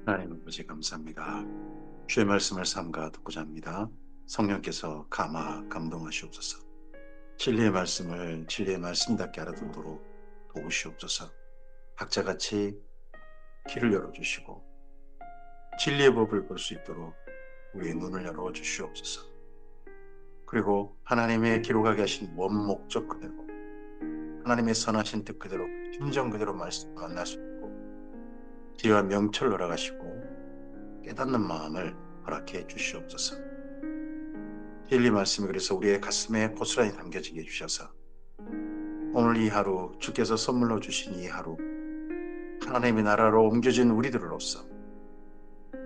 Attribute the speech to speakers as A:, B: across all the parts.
A: 하나님 아버지 감사합니다. 주의 말씀을 삼가 듣고자 합니다. 성령께서 감동하시옵소서. 진리의 말씀을 진리의 말씀답게 알아듣도록 도우시옵소서. 각자같이 귀를 열어주시고 진리의 법을 볼 수 있도록 우리의 눈을 열어주시옵소서. 그리고 하나님의 기록하게 하신 원목적 그대로 하나님의 선하신 뜻 그대로 심정 그대로 말씀 만날 수 있고 지혜와 명철을 허락하시고 깨닫는 마음을 허락해 주시옵소서. 진리 말씀이 그래서 우리의 가슴에 고스란히 담겨지게 해주셔서 오늘 이 하루 주께서 선물로 주신 이 하루 하나님의 나라로 옮겨진 우리들로서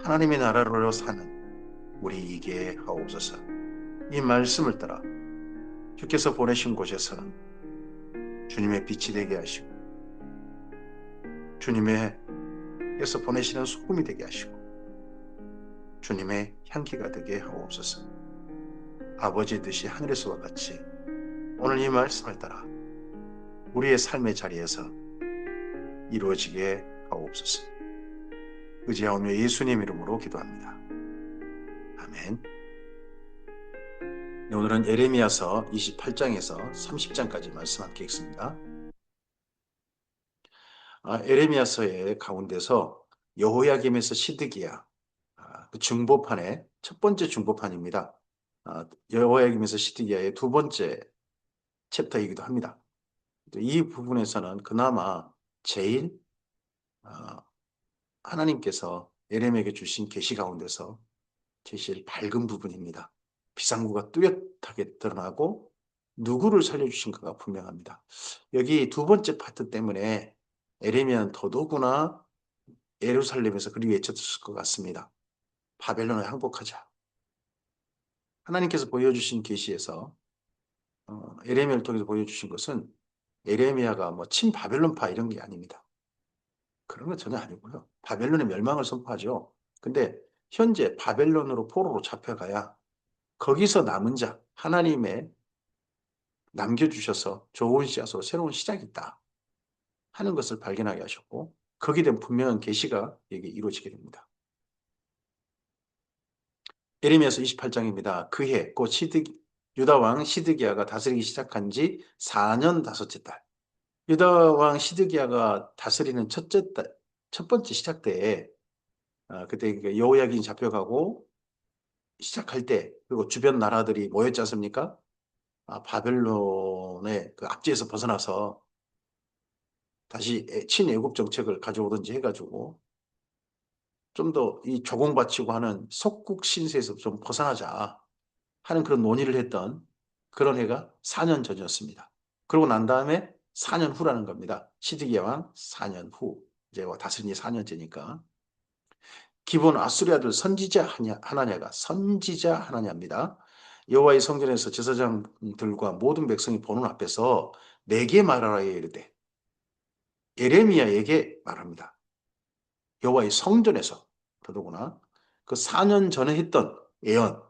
A: 하나님의 나라로 사는 우리에게 하옵소서. 이 말씀을 따라 주께서 보내신 곳에서는 주님의 빛이 되게 하시고 주님께서 보내시는 소금이 되게 하시고 주님의 향기가 되게 하옵소서. 아버지의 뜻이 하늘에서와 같이 오늘 이 말씀을 따라 우리의 삶의 자리에서 이루어지게 하옵소서. 의지하오며 예수님 이름으로 기도합니다. 아멘. 네, 오늘은 예레미야서 28장에서 30장까지 말씀 함께 읽습니다. 예레미야서의 가운데서 여호야김에서 시드기야 그 중보판의 첫 번째 중보판입니다. 여호야김에서 시드기야의 두 번째 챕터이기도 합니다. 이 부분에서는 그나마 제일 하나님께서 예레미야에게 주신 계시 가운데서 제일 밝은 부분입니다. 비상구가 뚜렷하게 드러나고 누구를 살려주신가가 분명합니다. 여기 두 번째 파트 때문에 예레미야는 더더구나 예루살렘에서 그리 외쳤을 것 같습니다. 바벨론을 항복하자. 하나님께서 보여주신 계시에서 예레미야를 통해서 보여주신 것은 예레미야가 뭐 친바벨론파 이런 게 아닙니다. 그런 건 전혀 아니고요. 바벨론의 멸망을 선포하죠. 근데 현재 바벨론으로 포로로 잡혀가야 거기서 남은 자, 하나님의 남겨주셔서 좋은 씨앗으로 새로운 시작이 있다 하는 것을 발견하게 하셨고 거기에 대한 분명한 계시가 여기 이루어지게 됩니다. 예레미야서 28장입니다. 그해 곧 유다 왕 시드기야가 다스리기 시작한 지 4년 다섯째 달. 유다 왕 시드기야가 다스리는 첫 번째 시작 때에 그때 여호야긴 잡혀가고 시작할 때 그리고 주변 나라들이 모였지 않습니까? 바벨론의 그 압제에서 벗어나서 다시 친애국 정책을 가져오든지 해가지고 좀 더 이 조공바치고 하는 속국 신세에서 좀 벗어나자 하는 그런 논의를 했던 그런 해가 4년 전이었습니다. 그러고 난 다음에 4년 후라는 겁니다. 시드기야 왕 4년 후. 이제 다스린 지 4년째니까. 기본 아수리아들 선지자 하나냐가 선지자 하나냐입니다. 여호와의 성전에서 제사장들과 모든 백성이 보는 앞에서 내게 말하라 이르되 예레미야에게 말합니다. 여호와의 성전에서 더더구나 그 4년 전에 했던 예언,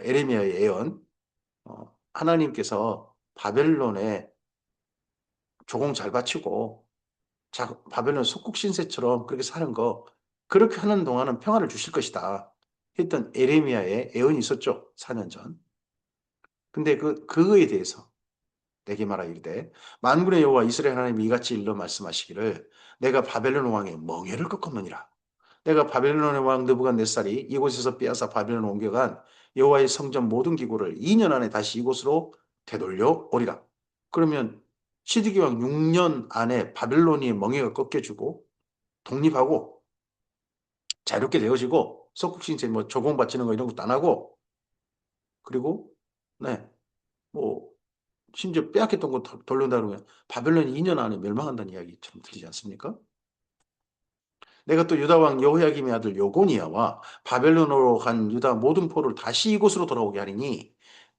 A: 예레미야의 예언, 하나님께서 바벨론에 조공 잘 바치고 바벨론 속국 신세처럼 그렇게 사는 거 그렇게 하는 동안은 평화를 주실 것이다 했던 예레미야의 예언이 있었죠. 4년 전. 근데 그거에 대해서 내게 말하 이르되 만군의 여호와 이스라엘 하나님이 이같이 일러 말씀하시기를 내가 바벨론 왕의 멍에를 꺾었느니라. 내가 바벨론의 왕 느부갓네살이 이곳에서 빼앗아 바벨론으로 옮겨간 여호와의 성전 모든 기구를 2년 안에 다시 이곳으로 되돌려 오리라. 그러면 시드기 왕 6년 안에 바벨론이 멍에가 꺾여주고 독립하고 자유롭게 되어지고 석국신세 뭐 조공바치는 거 이런 것도 안 하고 그리고 네 뭐 심지어 빼앗겼던 거 돌려다 그러면 바벨론이 2년 안에 멸망한다는 이야기처럼 들리지 않습니까? 내가 또 유다 왕 여호야김의 아들 요고니아와 바벨론으로 간 유다 모든 포로를 다시 이곳으로 돌아오게 하리니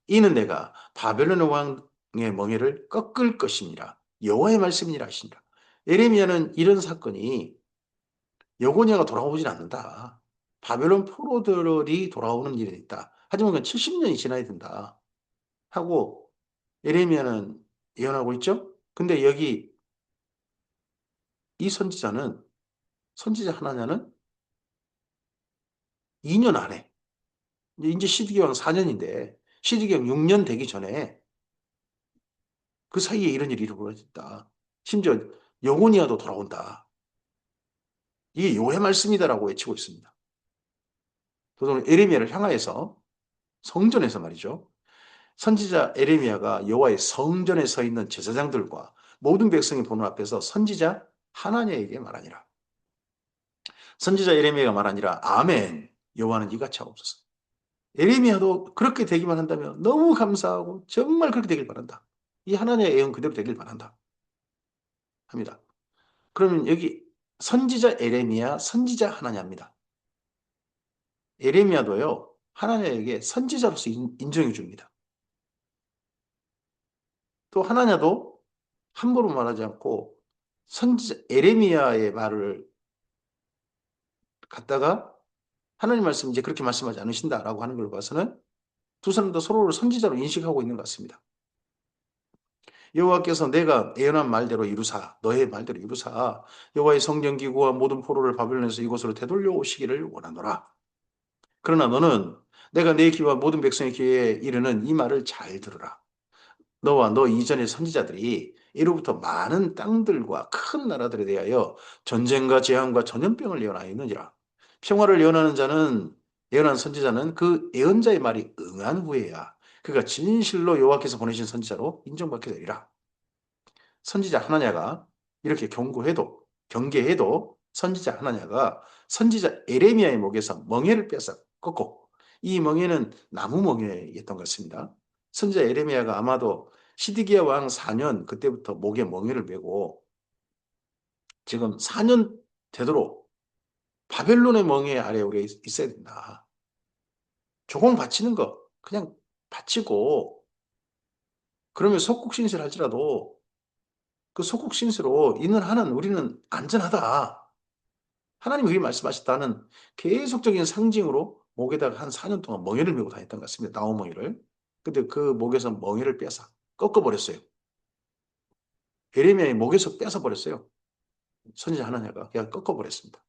A: 이는 내가 바벨론 왕의 멍에를 꺾을 것이니라. 여호와의 말씀이니라 하시니라. 예레미야는 이런 사건이 여고니아가 돌아오질 않는다. 바벨론 포로들이 돌아오는 일이 있다. 하지만 그건 70년이 지나야 된다. 하고 예레미야는 예언하고 있죠. 근데 여기 이 선지자는 선지자 하나냐는 2년 안에, 이제 시드기왕 4년인데 시드기왕 6년 되기 전에 그 사이에 이런 일이 일어났다. 심지어 영혼이야도 돌아온다. 이게 요의 말씀이다라고 외치고 있습니다. 도도는 에레미야를 향하여서 성전에서 말이죠. 선지자 에레미야가 여호와의 성전에 서 있는 제사장들과 모든 백성이 보는 앞에서 선지자 하나냐에게 말하니라. 선지자 에레미야가 말하니라. 아멘. 여호와는 이같이 하옵소서. 에레미야도 그렇게 되기만 한다면 너무 감사하고 정말 그렇게 되길 바란다. 이 하나님의 예언 그대로 되길 바란다. 합니다. 그러면 여기 선지자 에레미야, 선지자 하나냐입니다. 에레미야도요, 하나냐에게 선지자로서 인정해 줍니다. 또 하나냐도 함부로 말하지 않고 선지자 에레미야의 말을 갖다가 하나님 말씀 이제 그렇게 말씀하지 않으신다라고 하는 걸 봐서는 두 사람 다 서로를 선지자로 인식하고 있는 것 같습니다. 여호와께서 내가 예언한 말대로 이루사 너의 말대로 이루사 여호와의 성전 기구와 모든 포로를 바벨론에서 이곳으로 되돌려 오시기를 원하노라. 그러나 너는 내가 내 귀와 모든 백성의 귀에 이르는 이 말을 잘 들으라. 너와 너 이전의 선지자들이 이로부터 많은 땅들과 큰 나라들에 대하여 전쟁과 재앙과 전염병을 예언하였느니라. 평화를 예언하는 자는 예언한 선지자는 그 예언자의 말이 응한 후에야 그가 진실로 여호와께서 보내신 선지자로 인정받게 되리라. 선지자 하나냐가 이렇게 경계해도 선지자 하나냐가 선지자 에레미야의 목에서 멍에를 빼앗아 꺾고 이 멍에는 나무 멍에였던 것 같습니다. 선지자 에레미야가 아마도 시드기야 왕 4년 그때부터 목에 멍에를 메고 지금 4년 되도록 바벨론의 멍에 아래 우리가 있어야 된다. 조공 바치는 거 그냥 바치고 그러면 속국신실 할지라도 그 속국신수로 있는 한은 우리는 안전하다. 하나님이 그렇게 말씀하셨다는 계속적인 상징으로 목에다가 한 4년 동안 멍에를 메고 다녔던 것 같습니다. 나무멍에를. 근데 그 목에서 멍에를 빼앗아 꺾어버렸어요. 예레미야의 목에서 뺏어버렸어요. 선지자 하나냐가 그냥 꺾어버렸습니다.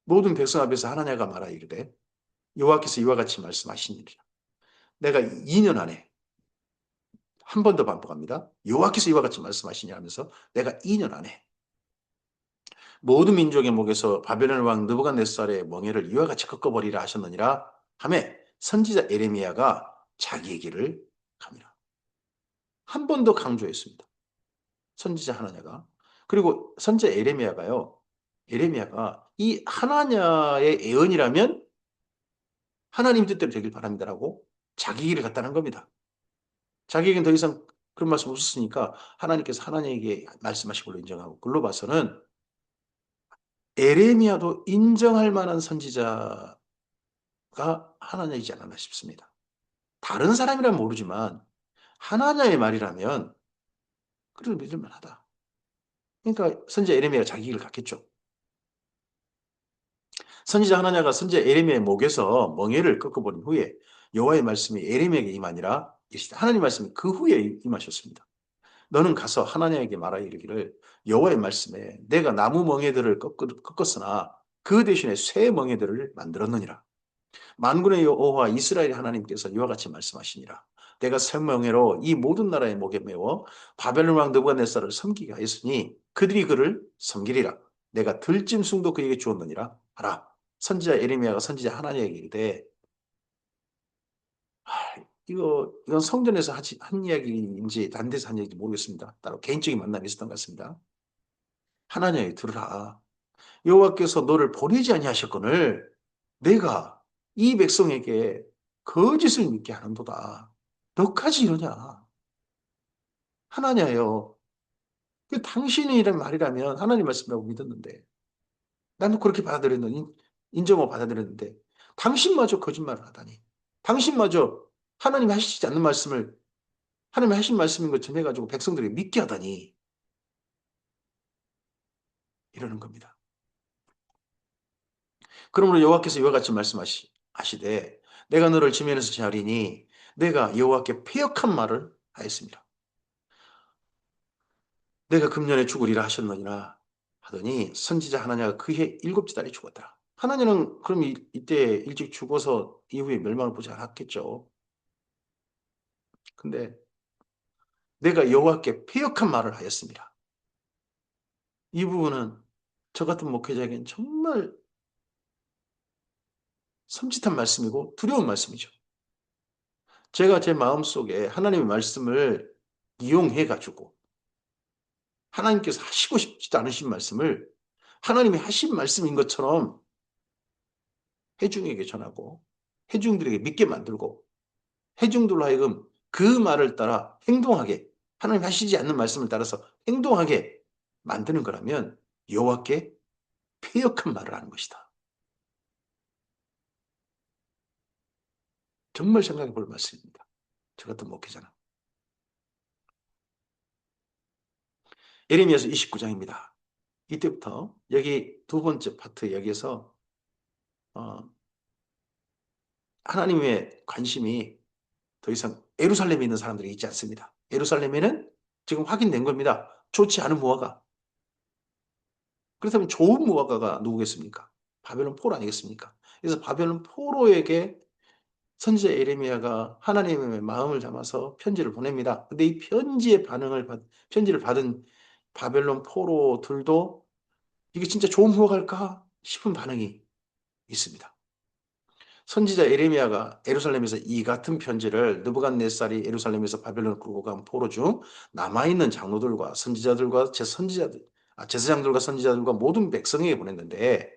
A: 모든 백성 앞에서 하나냐가 말하 이르되 여호와께서 이와 같이 말씀하시니라. 내가 2년 안에 한 번 더 반복합니다. 여호와께서 이와 같이 말씀하시냐 하면서 내가 2년 안에 모든 민족의 목에서 바벨론 왕 느부갓네살의 멍에를 이와 같이 꺾어버리라 하셨느니라 하매 선지자 에레미야가 자기 얘기를 합니다. 한 번 더 강조했습니다. 선지자 하나냐가. 그리고 선지자 에레미야가 이 하나냐의 예언이라면 하나님 뜻대로 되길 바랍니다라고 자기 얘기를 갖다는 겁니다. 자기에게는 더 이상 그런 말씀 없었으니까 하나님께서 하나님에게 말씀하신 걸로 인정하고 그걸로 봐서는 에레미야도 인정할 만한 선지자가 하나냐이지 않았나 싶습니다. 다른 사람이라면 모르지만 하나냐의 말이라면 그래도 믿을만하다. 그러니까 선지자 에레미야가 자기 길을 갔겠죠. 선지자 하나냐가 선지자 에레미야의 목에서 멍에를 꺾어버린 후에 여호와의 말씀이 에레미야에게 임하니라. 하나님 말씀이 그 후에 임하셨습니다. 너는 가서 하나냐에게 말하 이르기를 여호와의 말씀에 내가 나무 멍에들을 꺾었으나 그 대신에 새 멍에들을 만들었느니라. 만군의 여호와 이스라엘 하나님께서 이와 같이 말씀하시니라. 내가 생명회로 이 모든 나라의 목에 메워 바벨론 왕 느부갓네살을 섬기게 하였으니 그들이 그를 섬기리라. 내가 들짐승도 그에게 주었느니라 하라. 선지자 에레미야가 선지자 하나님에게 이르되 이건 성전에서 한 이야기인지 다른 데서 한 이야기인지 모르겠습니다. 따로 개인적인 만남이 있었던 것 같습니다. 하나님이 들으라. 여호와께서 너를 보내지 아니하셨거늘 내가 이 백성에게 거짓을 믿게 하는도다. 너까지 이러냐? 하나냐요. 그 당신이 이런 말이라면 하나님 말씀이라고 믿었는데 나도 그렇게 받아들였는데 인정하고 받아들였는데 당신마저 거짓말을 하다니. 당신마저 하나님이 하시지 않는 말씀을 하나님이 하신 말씀인 것처럼 해가지고 백성들이 믿게 하다니 이러는 겁니다. 그러므로 여호와께서 이와 같이 말씀하시되 내가 너를 지면에서 제하리니 내가 여호와께 패역한 말을 하였습니다. 내가 금년에 죽으리라 하셨느니라. 하더니 선지자 하나냐가 그해 일곱째 달에 죽었더라. 하나냐는 그럼 이때 일찍 죽어서 이후에 멸망을 보지 않았겠죠. 근데 내가 여호와께 패역한 말을 하였습니다. 이 부분은 저 같은 목회자에겐 정말 섬찟한 말씀이고 두려운 말씀이죠. 제가 제 마음속에 하나님의 말씀을 이용해 가지고 하나님께서 하시고 싶지도 않으신 말씀을 하나님이 하신 말씀인 것처럼 회중에게 전하고 회중들에게 믿게 만들고 회중들로 하여금 그 말을 따라 행동하게 하나님 하시지 않는 말씀을 따라서 행동하게 만드는 거라면 여호와께 패역한 말을 하는 것이다. 정말 생각해 볼 말씀입니다. 저 같은 목회자는. 예레미야서 29장입니다. 이때부터 여기 두 번째 파트 여기에서 어, 하나님의 관심이 더 이상 예루살렘에 있는 사람들이 있지 않습니다. 예루살렘에는 지금 확인된 겁니다. 좋지 않은 무화과. 그렇다면 좋은 무화과가 누구겠습니까? 바벨론 포로 아니겠습니까? 그래서 바벨론 포로에게 선지자 예레미야가 하나님의 마음을 담아서 편지를 보냅니다. 근데 이 편지를 받은 바벨론 포로들도 이게 진짜 좋은 무화과일까 싶은 반응이 있습니다. 선지자 예레미야가 예루살렘에서 이 같은 편지를 느부갓네살이 예루살렘에서 바벨론을 끌고 간 포로 중 남아있는 장로들과 선지자들과 제사장들과 선지자들과 모든 백성에게 보냈는데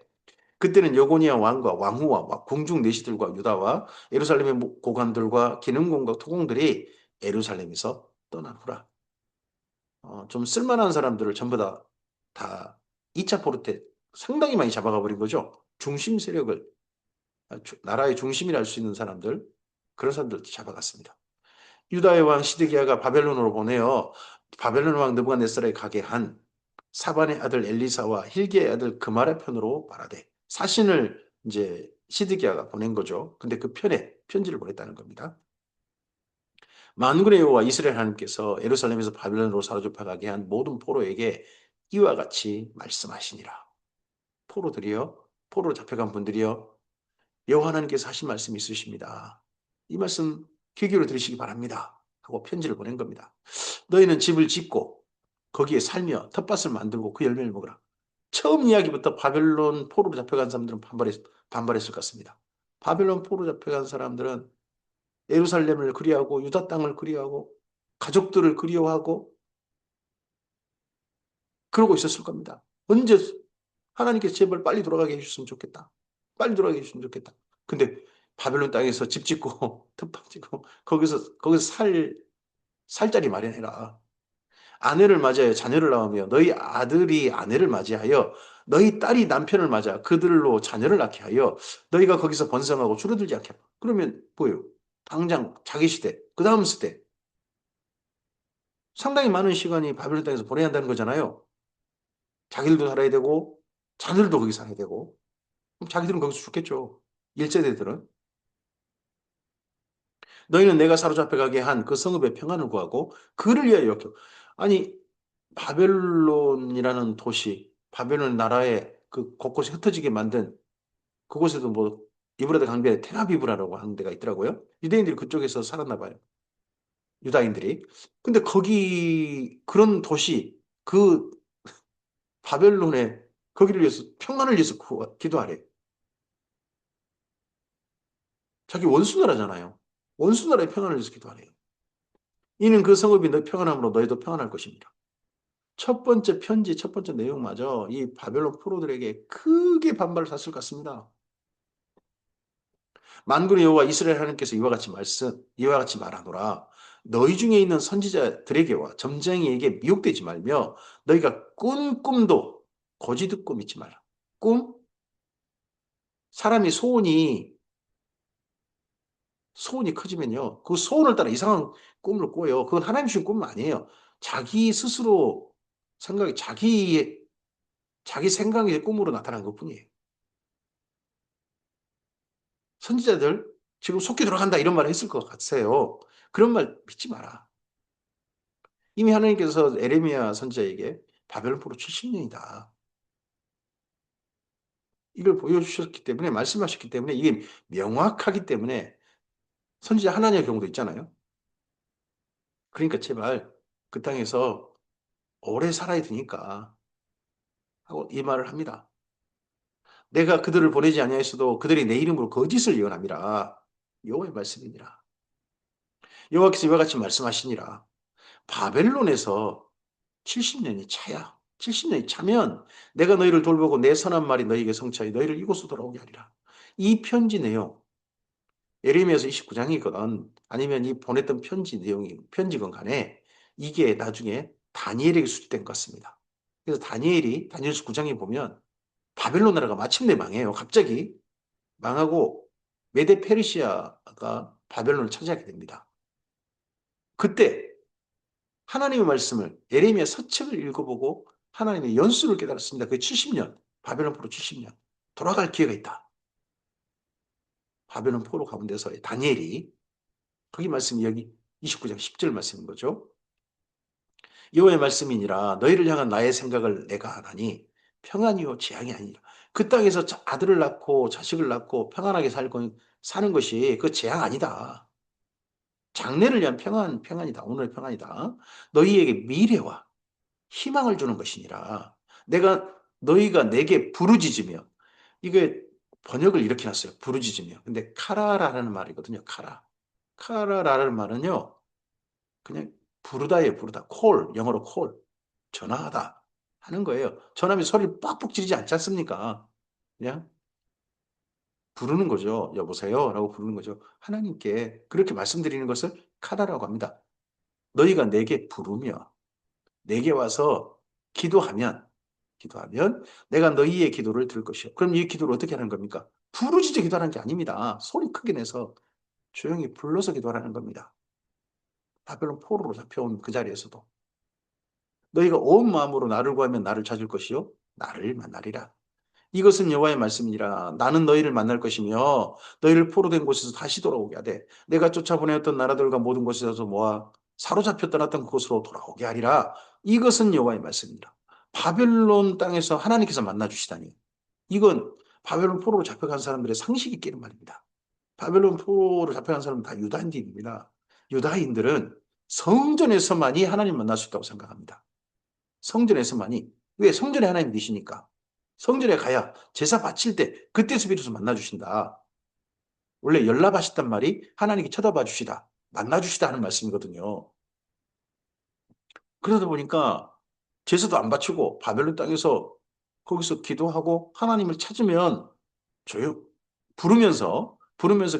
A: 그때는 여고니아 왕과 왕후와 궁중 내시들과 유다와 예루살렘의 고관들과 기능공과 토공들이 예루살렘에서 떠난 후라. 좀 쓸만한 사람들을 전부 다 2차 포로 때 상당히 많이 잡아가 버린 거죠. 중심 세력을 나라의 중심이라 할 수 있는 사람들 그런 사람들 잡아갔습니다. 유다의 왕 시드기야가 바벨론으로 보내어 바벨론 왕 느부갓네살에 가게 한 사반의 아들 엘리사와 힐기의 아들 그말의 편으로 말하되 사신을 이제 시드기야가 보낸 거죠. 근데 그 편에 편지를 보냈다는 겁니다. 만군의 여호와 이스라엘 하나님께서 예루살렘에서 바벨론으로 사로잡혀 가게 한 모든 포로에게 이와 같이 말씀하시니라. 포로로 잡혀간 분들이요. 여호와 하나님께서 하신 말씀이 있으십니다. 이 말씀 귀 기울여 들으시기 바랍니다. 하고 편지를 보낸 겁니다. 너희는 집을 짓고 거기에 살며 텃밭을 만들고 그 열매를 먹으라. 처음 이야기부터 바벨론 포로로 잡혀간 사람들은 반발했을 것 같습니다. 바벨론 포로로 잡혀간 사람들은 예루살렘을 그리워하고 유다 땅을 그리워하고 가족들을 그리워하고 그러고 있었을 겁니다. 언제 하나님께서 제발 빨리 돌아가게 해주셨으면 좋겠다. 빨리 돌아가게 해주셨으면 좋겠다. 근데 바벨론 땅에서 집 짓고 텃밭 짓고 거기서 살 자리 마련해라. 아내를 맞이하여 자녀를 낳으며 너희 아들이 아내를 맞이하여 너희 딸이 남편을 맞아 그들로 자녀를 낳게 하여 너희가 거기서 번성하고 줄어들지 않게 하라. 그러면 뭐예요? 당장 자기 시대, 그 다음 시대 상당히 많은 시간이 바벨론 땅에서 보내야 한다는 거잖아요. 자기들도 살아야 되고 자녀들도 거기 살아야 되고 그럼 자기들은 거기서 죽겠죠. 1세대들은. 너희는 내가 사로잡혀 가게 한 그 성읍의 평안을 구하고 그를 위하여 역겨. 아니 바벨론이라는 도시, 바벨론 나라의 그 곳곳에 흩어지게 만든 그곳에도 뭐 이브라데 강변에 텔아비브라고 하는 데가 있더라고요. 유대인들이 그쪽에서 살았나 봐요. 유다인들이. 근데 거기 그런 도시 그 바벨론에 거기를 위해서 평안을 위해서 기도하래. 자기 원수 나라잖아요. 원수 나라의 평안을 위해서 기도하래요. 이는 그 성읍이 너 평안함으로 너희도 평안할 것입니다. 첫 번째 편지, 첫 번째 내용마저 이 바벨론 포로들에게 크게 반발을 샀을 것 같습니다. 만군의 여호와 이스라엘 하나님께서 이와 같이 말하노라. 너희 중에 있는 선지자들에게와 점쟁이에게 미혹되지 말며 너희가 꾼 꿈도 거짓 꿈 잊지 말라. 꿈? 사람이 소원이 커지면요. 그 소원을 따라 이상한 꿈을 꿔요. 그건 하나님 주신 꿈은 아니에요. 자기 스스로 자기 생각의 꿈으로 나타난 것뿐이에요. 선지자들 지금 속기 들어간다 이런 말을 했을 것 같아요. 그런 말 믿지 마라. 이미 하나님께서 에레미야 선지자에게 바벨론 포로 70년이다. 이걸 보여주셨기 때문에, 말씀하셨기 때문에, 이게 명확하기 때문에 선지자 하나님의 경우도 있잖아요. 그러니까 제발 그 땅에서 오래 살아야 되니까 하고 이 말을 합니다. 내가 그들을 보내지 아니하였어도 그들이 내 이름으로 거짓을 예언함이라. 여호와의 말씀이니라. 여호와께서 이와 같이 말씀하시니라. 바벨론에서 70년이 차야. 70년이 차면 내가 너희를 돌보고 내 선한 말이 너희에게 성취하여 너희를 이곳으로 돌아오게 하리라. 이 편지 내용, 예레미야서 29장이거든 아니면 이 보냈던 편지 내용이 편지건 간에 이게 나중에 다니엘에게 수집된 것 같습니다. 그래서 다니엘서 9장에 보면 바벨론 나라가 마침내 망해요. 갑자기 망하고 메데 페르시아가 바벨론을 차지하게 됩니다. 그때 하나님의 말씀을 예레미야 서책을 읽어보고 하나님의 연수를 깨달았습니다. 그게 70년, 바벨론 포로 70년. 돌아갈 기회가 있다. 바벨론 포로 가운데서의 다니엘이 거기 말씀이 여기 29장 10절 말씀인 거죠. 여호와의 말씀이니라 너희를 향한 나의 생각을 내가 하나니 평안이요 재앙이 아니라 그 땅에서 아들을 낳고 자식을 낳고 평안하게 살고 사는 것이 그 재앙 아니다. 장래를 위한 평안이다. 오늘의 평안이다. 너희에게 미래와 희망을 주는 것이니라. 너희가 내게 부르짖으며 이게 번역을 이렇게 놨어요. 부르짖으며. 근데 카라라는 말이거든요. 카라라는 말은요. 그냥 부르다예요. 부르다. 콜. 영어로 콜. 전화하다 하는 거예요. 전화하면 소리를 빡빡 지르지 않지 않습니까? 그냥 부르는 거죠. 여보세요? 라고 부르는 거죠. 하나님께 그렇게 말씀드리는 것을 카라라고 합니다. 너희가 내게 부르며 내게 와서 기도하면 내가 너희의 기도를 들을 것이요. 그럼 이 기도를 어떻게 하는 겁니까? 부르짖어 기도하는 게 아닙니다. 소리 크게 내서 조용히 불러서 기도하는 겁니다. 바벨론 포로로 잡혀온 그 자리에서도 너희가 온 마음으로 나를 구하면 나를 찾을 것이요 나를 만나리라. 이것은 여호와의 말씀이니라. 나는 너희를 만날 것이며 너희를 포로된 곳에서 다시 돌아오게 하되 내가 쫓아보내었던 나라들과 모든 곳에서 모아 사로잡혀 떠났던 그곳으로 돌아오게 하리라. 이것은 여호와의 말씀이니라. 바벨론 땅에서 하나님께서 만나 주시다니. 이건 바벨론 포로로 잡혀간 사람들의 상식이 깨는 말입니다. 바벨론 포로로 잡혀간 사람은 다 유다인들입니다. 유다인들은 성전에서만이 하나님 만날 수 있다고 생각합니다. 성전에서만이. 왜? 성전에 하나님 계시니까. 성전에 가야 제사 바칠 때 그때서 비로소 만나주신다. 원래 연락하셨단 말이 하나님께 쳐다봐 주시다. 만나주시다 하는 말씀이거든요. 그러다 보니까 제사도 안 바치고 바벨론 땅에서 거기서 기도하고 하나님을 찾으면 조용 부르면서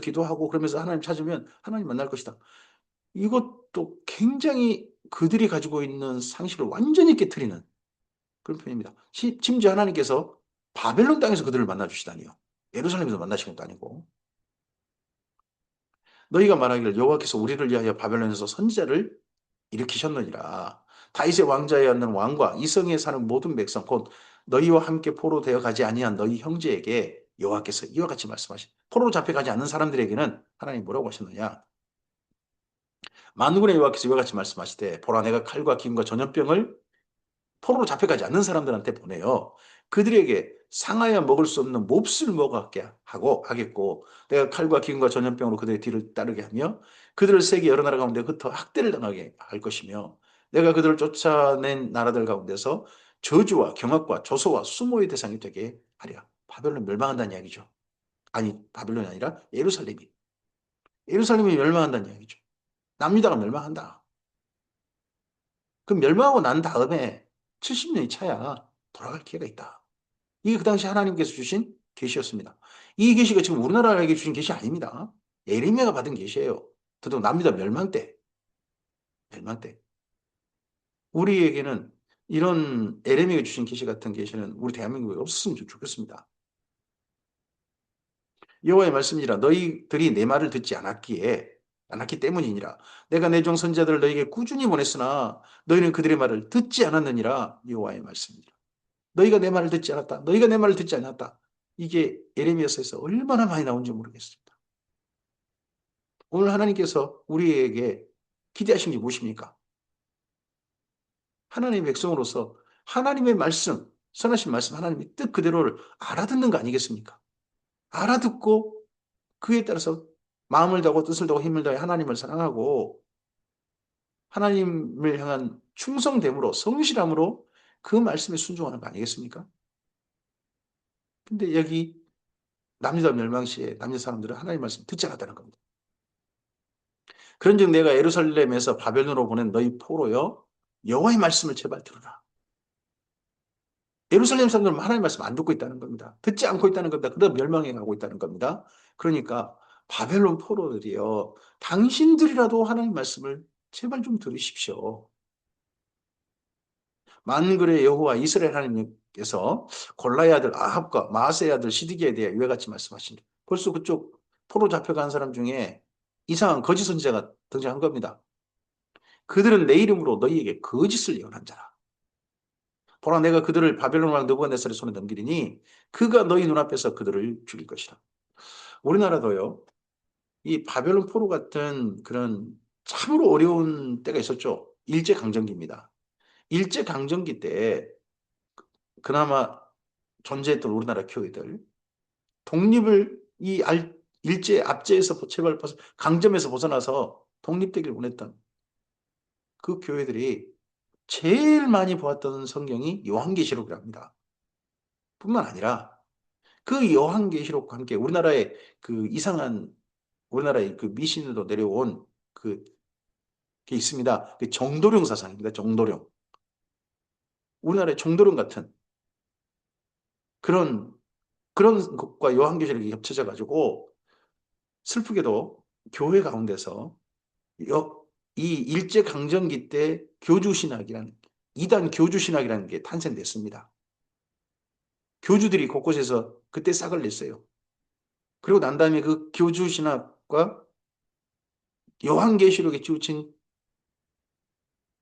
A: 기도하고 그러면서 하나님 찾으면 하나님 만날 것이다. 이것도 굉장히 그들이 가지고 있는 상식을 완전히 깨트리는 그런 표현입니다. 심지어 하나님께서 바벨론 땅에서 그들을 만나 주시다니요. 예루살렘에서 만나신 것도 아니고. 너희가 말하기를 여호와께서 우리를 위하여 바벨론에서 선지자를 일으키셨느니라. 다윗의 왕자에 앉는 왕과 이 성에 사는 모든 백성 곧 너희와 함께 포로되어 가지 아니한 너희 형제에게 여호와께서 이와 같이 말씀하신 포로로 잡혀가지 않는 사람들에게는 하나님 뭐라고 하셨느냐? 만군의 여호와께서 이와 같이 말씀하시되 보라 내가 칼과 기름과 전염병을 포로로 잡혀가지 않는 사람들한테 보내요. 그들에게 상하여 먹을 수 없는 몹쓸 먹게 하겠고 내가 칼과 기근과 전염병으로 그들의 뒤를 따르게 하며 그들을 세계 여러 나라 가운데 흩어 학대를 당하게 할 것이며 내가 그들을 쫓아낸 나라들 가운데서 저주와 경악과 조소와 수모의 대상이 되게 하랴. 바벨론 멸망한다는 이야기죠. 아니 바벨론이 아니라 예루살렘이 멸망한다는 이야기죠. 남유다가 멸망한다. 그 멸망하고 난 다음에 70년이 차야 돌아갈 기회가 있다. 이게 그 당시 하나님께서 주신 계시였습니다. 이 계시가 지금 우리나라에게 주신 계시 아닙니다. 예레미야가 받은 계시예요. 더더욱 남유다 멸망 때. 우리에게는 이런 예레미야가 주신 계시 같은 계시는 우리 대한민국에 없었으면 좋겠습니다. 여호와의 말씀이라 너희들이 내 말을 듣지 않았기 때문이니라. 내가 내 종 선지자들을 너희에게 꾸준히 보냈으나 너희는 그들의 말을 듣지 않았느니라. 여호와의 말씀이니라. 너희가 내 말을 듣지 않았다. 너희가 내 말을 듣지 않았다. 이게 예레미야서에서 얼마나 많이 나온지 모르겠습니다. 오늘 하나님께서 우리에게 기대하신 게 무엇입니까? 하나님의 백성으로서 하나님의 말씀, 선하신 말씀 하나님이 뜻 그대로를 알아듣는 거 아니겠습니까? 알아듣고 그에 따라서 마음을 다하고 뜻을 다하고 힘을 다해 하나님을 사랑하고 하나님을 향한 충성됨으로 성실함으로 그 말씀에 순종하는 거 아니겠습니까? 근데 여기 남유다 멸망 시에 남유다 사람들은 하나님 말씀 듣지 않았다는 겁니다. 그런즉 내가 예루살렘에서 바벨론으로 보낸 너희 포로여 여호와의 말씀을 제발 들으라. 예루살렘 사람들은 하나님 말씀 안 듣고 있다는 겁니다. 듣지 않고 있다는 겁니다. 그러다 멸망해 가고 있다는 겁니다. 그러니까 바벨론 포로들이요. 당신들이라도 하나님 말씀을 제발 좀 들으십시오. 만군의 여호와 이스라엘 하나님께서 골라의 아들 아합과 마아세의 아들 시드기야에 대해 이와 같이 말씀하신다. 벌써 그쪽 포로 잡혀간 사람 중에 이상한 거짓 선지자가 등장한 겁니다. 그들은 내 이름으로 너희에게 거짓을 예언한 자라. 보라 내가 그들을 바벨론 왕 느부갓네살의 손에 넘기리니 그가 너희 눈앞에서 그들을 죽일 것이라. 우리나라도요. 이 바벨론 포로 같은 그런 참으로 어려운 때가 있었죠. 일제강점기입니다. 일제강점기 때 그나마 존재했던 우리나라 교회들 독립을 일제 압제에서 제발 강점에서 벗어나서 독립되길 원했던 그 교회들이 제일 많이 보았던 성경이 요한계시록이랍니다. 뿐만 아니라 그 요한계시록과 함께 우리나라의 그 이상한 우리나라의 그 미신으로 내려온 그 게 있습니다. 그 정도령 사상입니다. 정도령. 우리나라의 정도령 같은 그런 것과 요한계시록이 겹쳐져 가지고 슬프게도 교회 가운데서 이 일제강점기 때 교주신학이라는 이단 교주신학이라는 게 탄생됐습니다. 교주들이 곳곳에서 그때 싹을 냈어요. 그리고 난 다음에 그 교주신학과 요한계시록에 치우친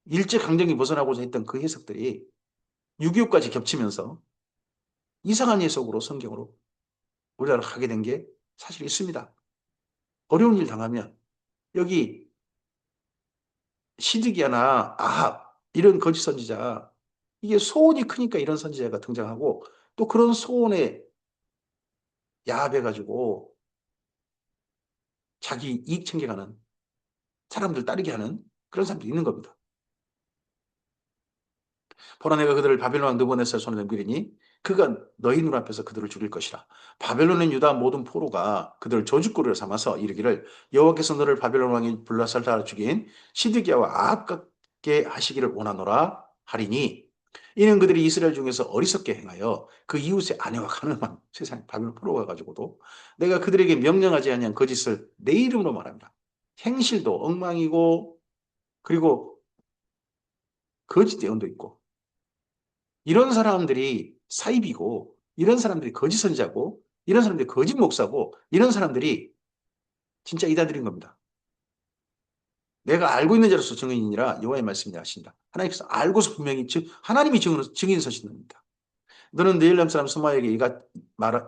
A: 일제강점기 벗어나고자 했던 그 해석들이 6.25까지 겹치면서 이상한 해석으로 성경으로 우리나라로 가게 된 게 사실 있습니다. 어려운 일 당하면 여기 시드기야나 아합 이런 거짓 선지자 이게 소원이 크니까 이런 선지자가 등장하고 또 그런 소원에 야합해가지고 자기 이익 챙겨가는 사람들 따르게 하는 그런 사람들이 있는 겁니다. 보라 내가 그들을 바벨론 왕 느부갓네살 손에 넘기리니 그가 너희 눈앞에서 그들을 죽일 것이라. 바벨론인 유다 모든 포로가 그들을 저주거리로 삼아서 이르기를 여호와께서 너를 바벨론 왕이 블라살다 죽인 시드기야와 아합같게 하시기를 원하노라 하리니 이는 그들이 이스라엘 중에서 어리석게 행하여 그 이웃의 아내와 가늠한 세상 바벨론 포로가 가지고도 내가 그들에게 명령하지 아니한 거짓을 내 이름으로 말합니다. 행실도 엉망이고 그리고 거짓 예언도 있고 이런 사람들이 사입이고 이런 사람들이 거짓 선지자고 이런 사람들이 거짓 목사고 이런 사람들이 진짜 이단들인 겁니다. 내가 알고 있는 자로서 증인이니라 여호와의 말씀이 하신다. 하나님께서 알고서 분명히 하나님이 증인 서신답니다. 너는 느헬람 사람 스마야에게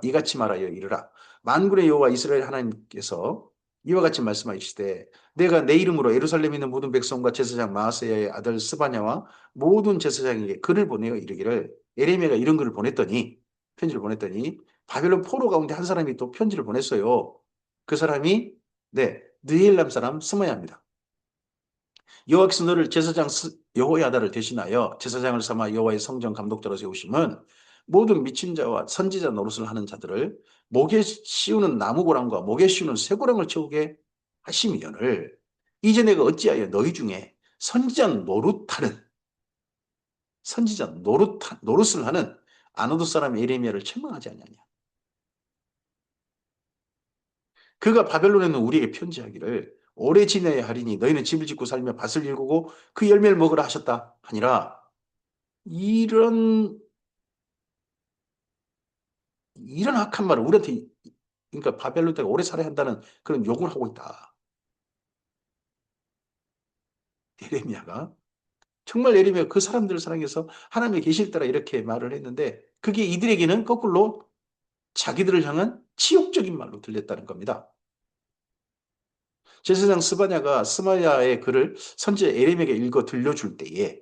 A: 이같이 말하여 이르라. 만군의 여호와 이스라엘 하나님께서 이와 같이 말씀하시되 내가 내 이름으로 예루살렘에 있는 모든 백성과 제사장 마아세야의 아들 스바냐와 모든 제사장에게 글을 보내어 이르기를 예레미야가 이런 글을 보냈더니 편지를 보냈더니 바벨론 포로 가운데 한 사람이 또 편지를 보냈어요. 그 사람이 느헬람 사람 스마야입니다. 여호와께서 너를 제사장 여호야다를 대신하여 제사장을 삼아 여호와의 성전 감독자로 세우심은 모든 미친 자와 선지자 노릇을 하는 자들을 목에 씌우는 나무고랑과 목에 씌우는 쇠고랑을 채우게 하심이언을 이제 내가 어찌하여 너희 중에 선지자 노릇을 하는 아노도 사람 예레미야를 책망하지 않냐냐. 그가 바벨론에 있는 우리에게 편지하기를 오래 지내야 하리니 너희는 집을 짓고 살며 밭을 일구고 그 열매를 먹으라 하셨다 하니라. 이런 악한 말을 우리한테 그러니까 바벨론 때가 오래 살아야 한다는 그런 욕을 하고 있다. 예레미야가 정말 예레미야가 그 사람들을 사랑해서 하나님의 계시를 따라 이렇게 말을 했는데 그게 이들에게는 거꾸로 자기들을 향한 치욕적인 말로 들렸다는 겁니다. 제사장 스바냐가 스마야의 글을 선지자 예레미야에게 읽어 들려줄 때에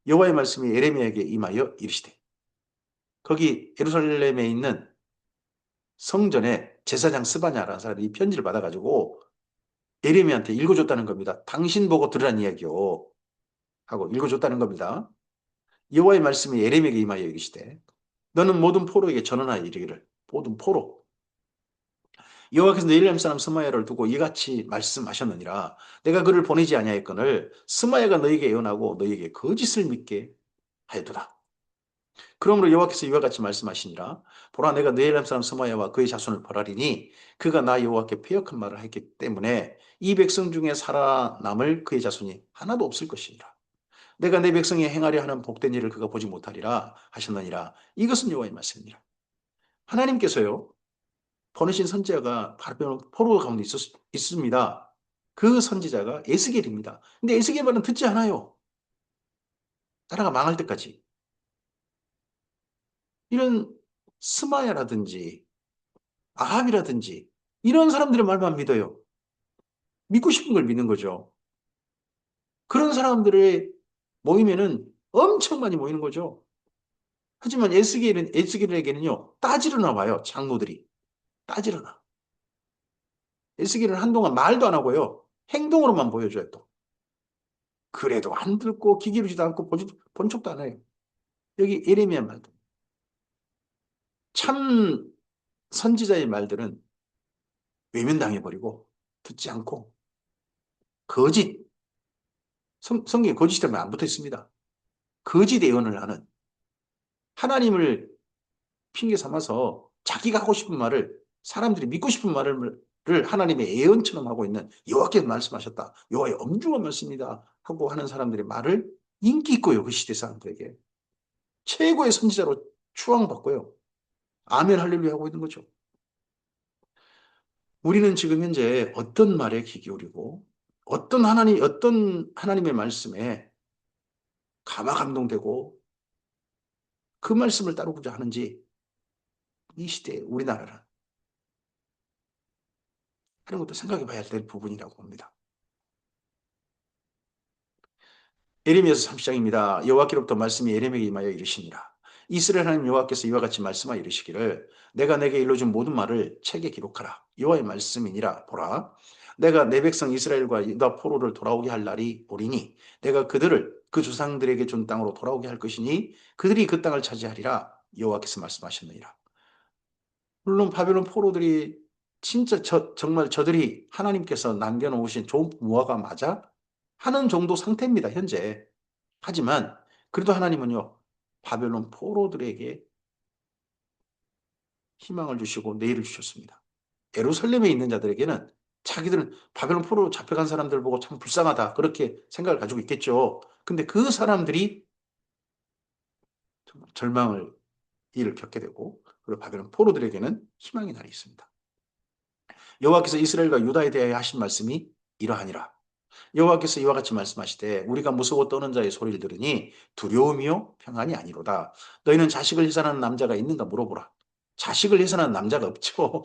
A: 여호와의 말씀이 예레미야에게 임하여 이르시되 거기 예루살렘에 있는 성전에 제사장 스바냐라는 사람이 이 편지를 받아가지고 예레미야한테 읽어줬다는 겁니다. 당신 보고 들으란 이야기요. 하고 읽어줬다는 겁니다. 여호와의 말씀이 예레미야에게 임하여 이르시되 너는 모든 포로에게 전언하여 이르기를 모든 포로 여호와께서 예루살렘 사람 스마야를 두고 이같이 말씀하셨느니라 내가 그를 보내지 아니하였거늘 스마야가 너에게 예언하고 너에게 거짓을 믿게 하였도다. 그러므로 여호와께서 이와 같이 말씀하시니라 보라 내가 네헬람 사람 스마야와 그의 자손을 벌하리니 그가 나 여호와께 패역한 말을 했기 때문에 이 백성 중에 살아남을 그의 자손이 하나도 없을 것이니라. 내가 내 백성이 행하려 하는 복된 일을 그가 보지 못하리라 하셨느니라. 이것은 여호와의 말씀이니라. 하나님께서요 보내신 선지자가 바로 포로 가운데 있습니다. 그 선지자가 에스겔입니다. 근데 에스겔 말은 듣지 않아요. 나라가 망할 때까지. 이런 스마야라든지 아합이라든지 이런 사람들의 말만 믿어요. 믿고 싶은 걸 믿는 거죠. 그런 사람들의 모임에는 엄청 많이 모이는 거죠. 하지만 에스겔에게는요 따지러 나와요. 장로들이 따지러 나. 에스겔은 한동안 말도 안 하고요 행동으로만 보여줘요. 또 그래도 안 듣고 귀 기울이지도 않고 본 척도 안 해요. 여기 예레미야 말도 참 선지자의 말들은 외면당해버리고 듣지 않고 거짓 성경에 거짓이라면 안 붙어 있습니다. 거짓 예언을 하는 하나님을 핑계 삼아서 자기가 하고 싶은 말을 사람들이 믿고 싶은 말을 하나님의 예언처럼 하고 있는 여호와께서 말씀하셨다. 여호와의 엄중한 말씀이다. 하고 하는 사람들의 말을 인기 있고요. 그 시대 사람들에게. 최고의 선지자로 추앙받고요. 아멘 할렐루야 하고 있는 거죠. 우리는 지금 현재 어떤 말에 귀 기울이고 어떤 하나님의 말씀에 가마 감동되고 그 말씀을 따르고자 하는지 이 시대에 우리나라는 하는 것도 생각해 봐야 될 부분이라고 봅니다. 예레미야서 30장입니다. 여호와께로부터 말씀이 예레미야에게 임하여 이르시니라. 이스라엘 하나님 여호와께서 이와 같이 말씀하여 이르시기를 내가 내게 일러준 모든 말을 책에 기록하라. 여호와의 말씀이니라. 보라. 내가 내 백성 이스라엘과 유다 포로를 돌아오게 할 날이 오리니 내가 그들을 그 조상들에게 준 땅으로 돌아오게 할 것이니 그들이 그 땅을 차지하리라. 여호와께서 말씀하셨느니라. 물론 바벨론 포로들이 진짜 정말 저들이 하나님께서 남겨놓으신 좋은 무화과 맞아? 하는 정도 상태입니다, 현재. 하지만 그래도 하나님은요, 바벨론 포로들에게 희망을 주시고 내일을 주셨습니다. 예루살렘에 있는 자들에게는 자기들은 바벨론 포로로 잡혀간 사람들 보고 참 불쌍하다. 그렇게 생각을 가지고 있겠죠. 근데 그 사람들이 절망을 일을 겪게 되고 그리고 바벨론 포로들에게는 희망의 날이 있습니다. 여호와께서 이스라엘과 유다에 대하여 하신 말씀이 이러하니라. 여호와께서 이와 같이 말씀하시되 우리가 무서워 떠는 자의 소리를 들으니 두려움이요 평안이 아니로다. 너희는 자식을 해산하는 남자가 있는가 물어보라. 자식을 해산하는 남자가 없죠.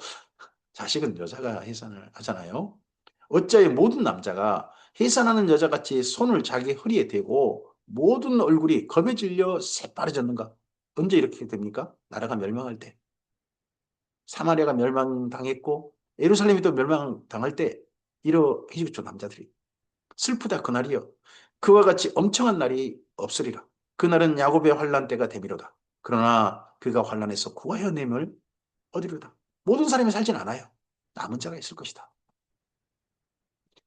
A: 자식은 여자가 해산을 하잖아요. 어찌하여 모든 남자가 해산하는 여자같이 손을 자기 허리에 대고 모든 얼굴이 검에 질려 새파래졌는가? 언제 이렇게 됩니까? 나라가 멸망할 때. 사마리아가 멸망당했고 예루살렘이 또 멸망당할 때 이러해 주죠 남자들이. 슬프다 그날이요. 그와 같이 엄청난 날이 없으리라. 그날은 야곱의 환난 때가 되미로다. 그러나 그가 환난에서 구하여 내을 얻으리로다. 모든 사람이 살진 않아요. 남은 자가 있을 것이다.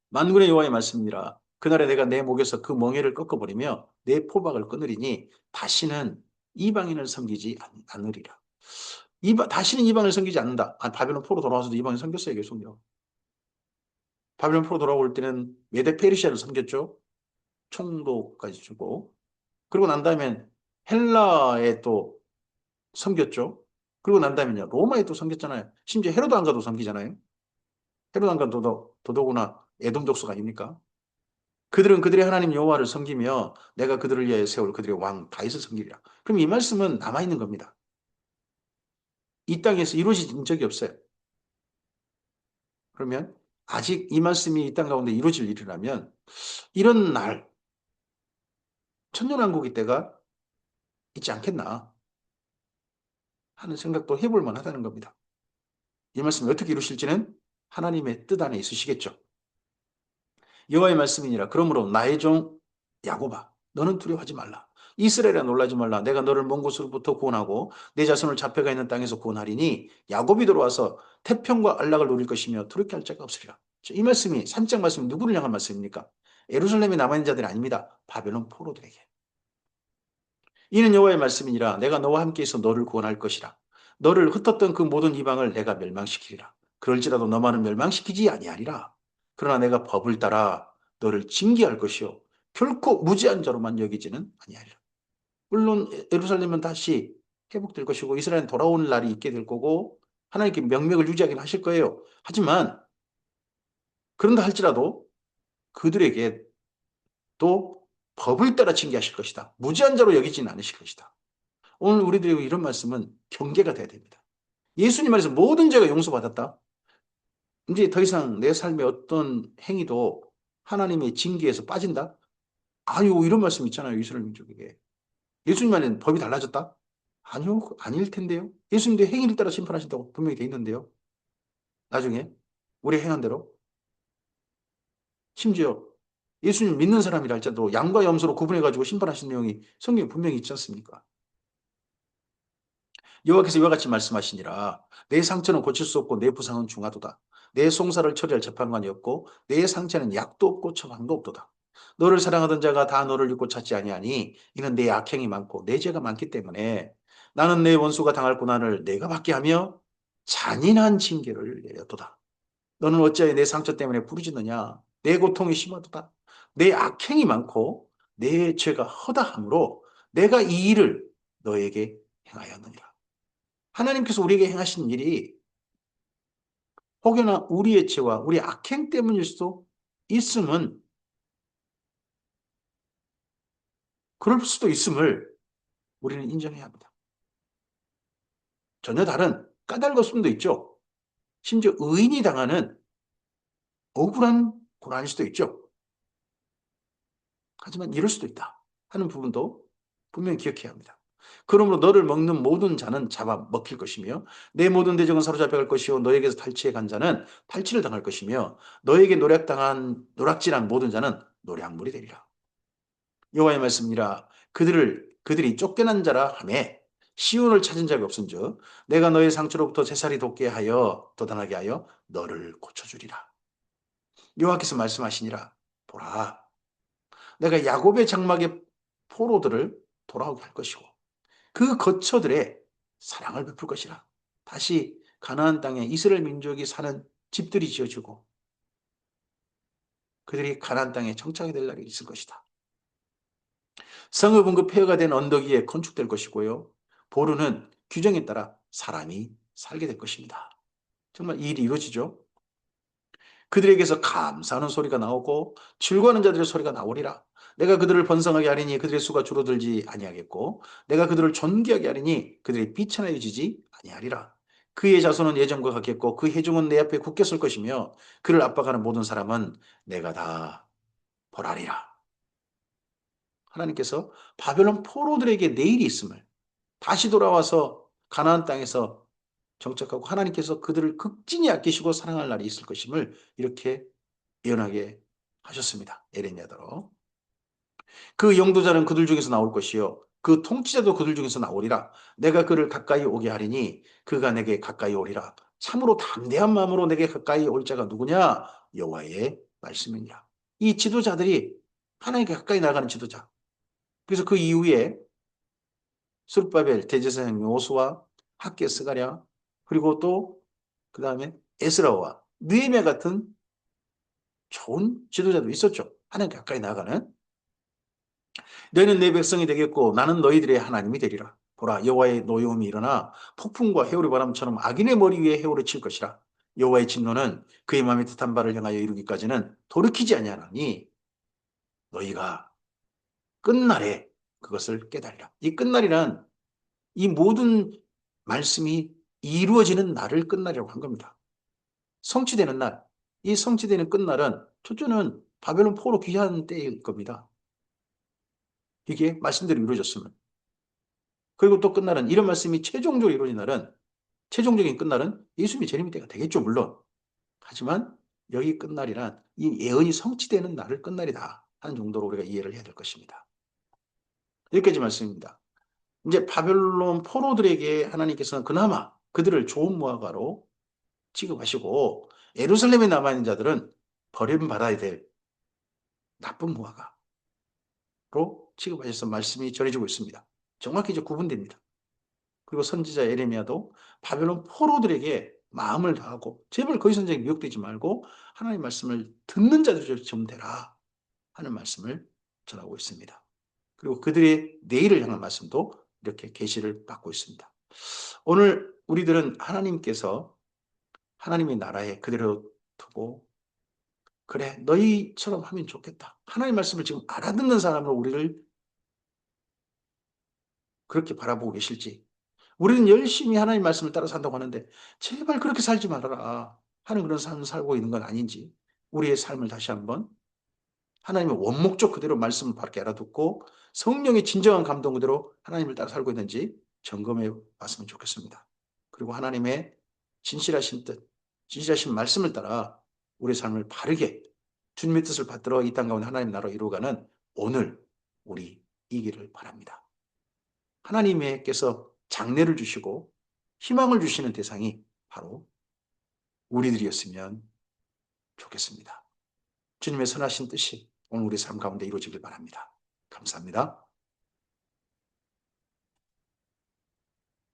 A: 만군의 여호와의 말씀이니라. 그날에 내가 내 목에서 그 멍에를 꺾어버리며 내 포박을 끊으리니 다시는 이방인을 섬기지 않으리라. 다시는 이방을 섬기지 않는다. 바벨론 포로 돌아와서도 이방을 섬겼어요. 계속요. 바벨론 포로 돌아올 때는 메데 페르시아를 섬겼죠. 총독까지 주고. 그리고 난 다음엔 헬라에 또 섬겼죠. 그리고 난 다음엔요. 로마에 또 섬겼잖아요. 심지어 헤로도 왕가도 섬기잖아요. 헤로도 왕가 더더구나 에돔 족속 아닙니까? 그들은 그들의 하나님 여호와를 섬기며 내가 그들을 위하여 세울 그들의 왕 다윗을 섬기리라. 그럼 이 말씀은 남아있는 겁니다. 이 땅에서 이루어진 적이 없어요. 그러면 아직 이 말씀이 이 땅 가운데 이루어질 일이라면 이런 날 천년왕국의 때가 있지 않겠나. 하는 생각도 해볼 만하다는 겁니다. 이 말씀이 어떻게 이루실지는 하나님의 뜻 안에 있으시겠죠. 여호와의 말씀이니라. 그러므로 나의 종 야곱아, 너는 두려워하지 말라. 이스라엘아, 놀라지 말라. 내가 너를 먼 곳으로부터 구원하고 내 자손을 잡혀가 있는 땅에서 구원하리니 야곱이 들어와서 태평과 안락을 누릴 것이며 두렵게 할 자가 없으리라. 이 말씀이 3장 말씀이 누구를 향한 말씀입니까? 예루살렘에 남아있는 자들이 아닙니다. 바벨론 포로들에게. 이는 여호와의 말씀이니라. 내가 너와 함께해서 너를 구원할 것이라. 너를 흩었던 그 모든 이방을 내가 멸망시키리라. 그럴지라도 너만은 멸망시키지 아니하리라. 그러나 내가 법을 따라 너를 징계할 것이요 결코 무지한 자로만 여기지는 아니하리라. 물론 예루살렘은 다시 회복될 것이고 이스라엘은 돌아오는 날이 있게 될 거고 하나님께 명맥을 유지하긴 하실 거예요. 하지만 그런다 할지라도 그들에게 또 법을 따라 징계하실 것이다. 무지한 자로 여기지는 않으실 것이다. 오늘 우리들에게 이런 말씀은 경계가 돼야 됩니다. 예수님 안에서 모든 죄가 용서받았다. 이제 더 이상 내 삶의 어떤 행위도 하나님의 징계에서 빠진다? 아유, 이런 말씀 있잖아요. 이스라엘 민족에게. 예수님 안에는 법이 달라졌다? 아니요, 아닐 텐데요. 예수님도 행위를 따라 심판하신다고 분명히 돼 있는데요. 나중에 우리 행한 대로. 심지어 예수님 믿는 사람이라 할지라도 양과 염소로 구분해가지고 심판하신 내용이 성경에 분명히 있지 않습니까? 여호와께서 이와 같이 말씀하시니라. 내 상처는 고칠 수 없고 내 부상은 중하도다. 내 송사를 처리할 재판관이 없고 내 상처는 약도 없고 처방도 없도다. 너를 사랑하던 자가 다 너를 잊고 찾지 아니하니 이는 내 악행이 많고 내 죄가 많기 때문에 나는 내 원수가 당할 고난을 내가 받게 하며 잔인한 징계를 내렸도다. 너는 어찌하여 내 상처 때문에 부르짖느냐? 내 고통이 심하도다. 내 악행이 많고 내 죄가 허다함으로 내가 이 일을 너에게 행하였느니라. 하나님께서 우리에게 행하신 일이 혹여나 우리의 죄와 우리의 악행 때문일 수도 있음은 그럴 수도 있음을 우리는 인정해야 합니다. 전혀 다른 까닭없음도 있죠. 심지어 의인이 당하는 억울한 고난일 수도 있죠. 하지만 이럴 수도 있다 하는 부분도 분명히 기억해야 합니다. 그러므로 너를 먹는 모든 자는 잡아 먹힐 것이며 내 모든 대적은 사로잡혀갈 것이요 너에게서 탈취해 간 자는 탈취를 당할 것이며 너에게 노략질한 모든 자는 노략물이 되리라. 여호와의 말씀이라. 그들이 쫓겨난 자라 하매 시온을 찾은 자가 없은즉 내가 너의 상처로부터 새살이 돋게 하여 돋아나게 하여 너를 고쳐주리라. 여호와께서 말씀하시니라. 보라, 내가 야곱의 장막의 포로들을 돌아오게 할 것이고 그 거처들의 사랑을 베풀 것이라. 다시 가나안 땅에 이스라엘 민족이 사는 집들이 지어지고 그들이 가나안 땅에 정착이 될 날이 있을 것이다. 성읍은 그 폐허가 된 언덕 위에 건축될 것이고요. 보루는 규정에 따라 사람이 살게 될 것입니다. 정말 이 일이 이루어지죠. 그들에게서 감사하는 소리가 나오고 즐거워하는 자들의 소리가 나오리라. 내가 그들을 번성하게 하리니 그들의 수가 줄어들지 아니하겠고 내가 그들을 존귀하게 하리니 그들이 비천하여지지 아니하리라. 그의 자손은 예전과 같겠고 그 회중은 내 앞에 굳게 설 것이며 그를 압박하는 모든 사람은 내가 다 벌하리라. 하나님께서 바벨론 포로들에게 내일이 있음을 다시 돌아와서 가나안 땅에서 정착하고 하나님께서 그들을 극진히 아끼시고 사랑할 날이 있을 것임을 이렇게 예언하게 하셨습니다. 에레미야대로. 그 영도자는 그들 중에서 나올 것이요 그 통치자도 그들 중에서 나오리라. 내가 그를 가까이 오게 하리니 그가 내게 가까이 오리라. 참으로 담대한 마음으로 내게 가까이 올 자가 누구냐? 여호와의 말씀이니라. 이 지도자들이 하나님께 가까이 나가는 지도자. 그래서 그 이후에 스룹바벨 대제사장 요수와 학개 스가랴 그리고 또 그 다음에 에스라와 느헤미야 같은 좋은 지도자도 있었죠. 하나님 가까이 나가는. 너희는 내 백성이 되겠고 나는 너희들의 하나님이 되리라. 보라, 여호와의 노여움이 일어나 폭풍과 해오리 바람처럼 악인의 머리 위에 해오를 칠 것이라. 여호와의 진노는 그의 마음에 뜻한 바를 향하여 이루기까지는 돌이키지 아니하나니 너희가 끝날에 그것을 깨달으라. 이 끝날이란 이 모든 말씀이 이루어지는 날을 끝날이라고 한 겁니다. 성취되는 날. 이 성취되는 끝날은 첫째는 바벨론 포로 귀환 때일 겁니다. 이게 말씀대로 이루어졌으면. 그리고 또 끝날은 이런 말씀이 최종적으로 이루어진 날은 최종적인 끝날은 예수님이 재림의 때가 되겠죠, 물론. 하지만 여기 끝날이란 이 예언이 성취되는 날을 끝날이다 하는 정도로 우리가 이해를 해야 될 것입니다. 여기까지 말씀입니다. 이제 바벨론 포로들에게 하나님께서는 그나마 그들을 좋은 무화과로 취급하시고 예루살렘에 남아있는 자들은 버림받아야 될 나쁜 무화과로 취급하셔서 말씀이 전해지고 있습니다. 정확히 이제 구분됩니다. 그리고 선지자 예레미야도 바벨론 포로들에게 마음을 다하고 제발 거기 선생에 미혹되지 말고 하나님의 말씀을 듣는 자들이 좀 되라 하는 말씀을 전하고 있습니다. 그리고 그들의 내일을 향한 말씀도 이렇게 계시를 받고 있습니다. 오늘 우리들은 하나님께서 하나님의 나라에 그대로 두고 그래 너희처럼 하면 좋겠다. 하나님의 말씀을 지금 알아듣는 사람으로 우리를 그렇게 바라보고 계실지 우리는 열심히 하나님 말씀을 따라 산다고 하는데 제발 그렇게 살지 말아라 하는 그런 삶을 살고 있는 건 아닌지 우리의 삶을 다시 한번 하나님의 원목적 그대로 말씀을 바르게 알아듣고 성령의 진정한 감동 그대로 하나님을 따라 살고 있는지 점검해 봤으면 좋겠습니다. 그리고 하나님의 진실하신 뜻, 진실하신 말씀을 따라 우리의 삶을 바르게 주님의 뜻을 받들어 이 땅 가운데 하나님 나라로 이루어가는 오늘 우리 이기를 바랍니다. 하나님께서 장래를 주시고 희망을 주시는 대상이 바로 우리들이었으면 좋겠습니다. 주님의 선하신 뜻이 오늘 우리 삶 가운데 이루어지길 바랍니다. 감사합니다.